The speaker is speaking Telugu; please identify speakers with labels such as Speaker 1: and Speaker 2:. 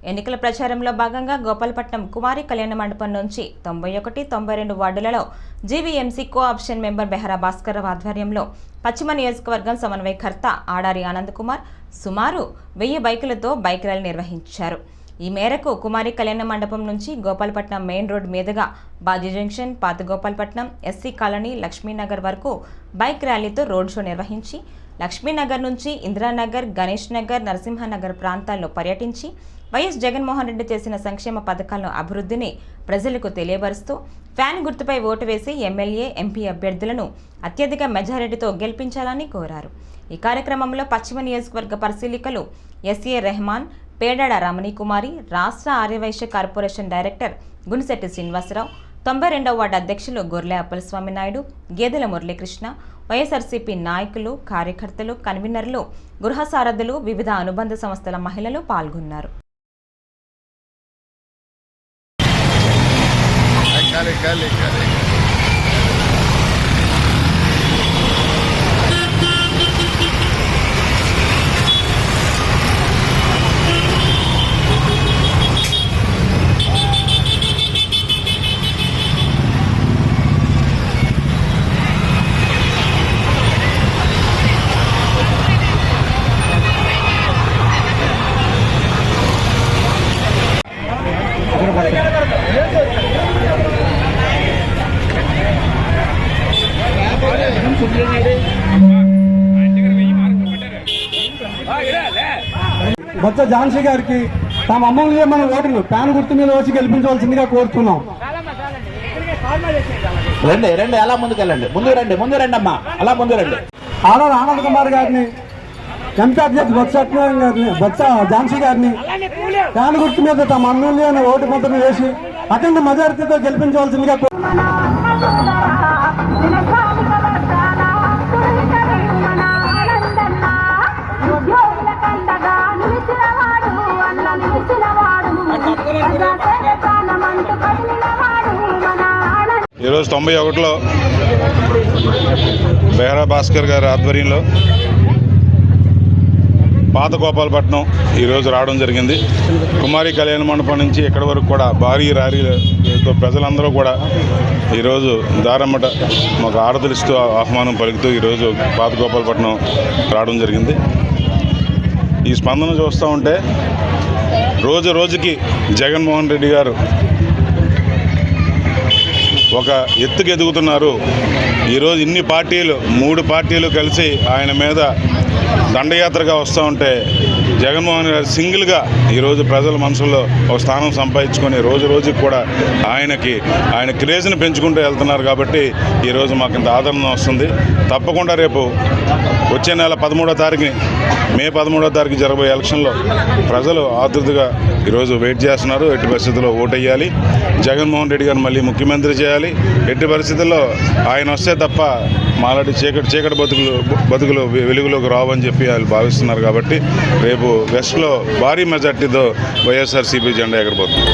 Speaker 1: ఎన్నికల ప్రచారంలో భాగంగా గోపాలపట్నం కుమారి కళ్యాణ మండపం నుంచి 91, 92 వార్డులలో GVMC cooption member Behara Bhaskar ఆధ్వర్యంలో పశ్చిమ నియోజకవర్గం సమన్వయకర్త ఆడారి ఆనంద్ కుమార్ సుమారు 1000 బైకులతో బైక్ ర్యాలీ నిర్వహించారు. ఈ మేరకు కుమారి కళ్యాణ మండపం నుంచి గోపాలపట్నం మెయిన్ రోడ్ మీదుగా బాజీ జంక్షన్, పాత గోపాలపట్నం, ఎస్సీ కాలనీ, లక్ష్మీనగర్ వరకు బైక్ ర్యాలీతో రోడ్ షో నిర్వహించి లక్ష్మీనగర్ నుంచి ఇందిరానగర్, గణేష్ నగర్, నరసింహనగర్ ప్రాంతాల్లో పర్యటించి వైఎస్ జగన్మోహన్ రెడ్డి చేసిన సంక్షేమ పథకాలను అభివృద్ధిని ప్రజలకు తెలియపరుస్తూ ఫ్యాన్ గుర్తుపై ఓటు వేసి ఎమ్మెల్యే, ఎంపీ అభ్యర్థులను అత్యధిక మెజారిటీతో గెలిపించాలని కోరారు. ఈ కార్యక్రమంలో పశ్చిమ నియోజకవర్గ పరిశీలకులు ఎస్ఏ రెహమాన్, పేడాడ రమణీకుమారి, రాష్ట్ర ఆర్యవైశ్య కార్పొరేషన్ డైరెక్టర్ గునిశెట్టి శ్రీనివాసరావు, 92వ వార్డు అధ్యక్షులు గొర్లె అప్పలస్వామి నాయుడు, గేదెల మురళీకృష్ణ, వైఎస్ఆర్సీపీ నాయకులు, కార్యకర్తలు, కన్వీనర్లు, గృహ సారథులు, వివిధ అనుబంధ సంస్థల మహిళలు పాల్గొన్నారు.
Speaker 2: బొత్స ఝాన్సీ గారికి తమ అమూల్యమైన ఓటును ప్యాన్ గుర్తు మీద వచ్చి గెలిపించవలసిందిగా కోరుతున్నాం.
Speaker 3: రండి అలా ముందుకెళ్ళండి, ముందు రండి అమ్మా, అలా ముందు రండి.
Speaker 2: ఆర్ఆర్ ఆనంద్ కుమార్ గారిని, ఎంపీ అభ్యర్థి బొత్స ఝాన్సీ గారిని ప్యాన్ గుర్తు మీద తమ అమూల్యమైన ఓటు మొత్తం వేసి అఖండ మెజారిటీతో గెలిపించవలసిందిగా
Speaker 4: ఈరోజు 91లో బెహరా భాస్కర్ గారి ఆధ్వర్యంలో పాత గోపాలపట్నం ఈరోజు రావడం జరిగింది. కుమారి కళ్యాణ మండపం నుంచి ఇక్కడి వరకు కూడా భారీ ర్యాలీతో ప్రజలందరూ కూడా ఈరోజు దారమ్మట మాకు ఆరతులిస్తూ ఆహ్వానం పలుకుతూ ఈరోజు పాత గోపాలపట్నం రావడం జరిగింది. ఈ స్పందన చూస్తూ ఉంటే రోజుకి జగన్మోహన్ రెడ్డి గారు ఒక ఎత్తుకు ఎదుగుతున్నారు. ఈరోజు ఇన్ని పార్టీలు, 3 పార్టీలు కలిసి ఆయన మీద దండయాత్రగా వస్తూ ఉంటే జగన్మోహన్ గారు సింగిల్గా ఈరోజు ప్రజల మనసుల్లో ఒక స్థానం సంపాదించుకొని రోజుకి కూడా ఆయన క్రేజ్ని పెంచుకుంటూ వెళ్తున్నారు. కాబట్టి ఈరోజు మాకు ఇంత ఆదరణ వస్తుంది. తప్పకుండా రేపు వచ్చే నెల 13వ తారీఖుని, మే 13వ తారీఖు జరగబోయే ఎలక్షన్లో ప్రజలు ఆతృతగా ఈరోజు వెయిట్ చేస్తున్నారు. ఎట్టి పరిస్థితుల్లో ఓటేయాలి, జగన్మోహన్ రెడ్డి గారిని మళ్ళీ ముఖ్యమంత్రి చేయాలి. ఎట్టి పరిస్థితుల్లో ఆయన వస్తే తప్ప మాలాంటి చీకటి బతుకులు వెలుగులోకి రావని చెప్పి వాళ్ళు భావిస్తున్నారు. కాబట్టి రేపు వెస్ట్లో భారీ మెజార్టీతో వైఎస్ఆర్సీపీ జెండా ఎగరబోతుంది.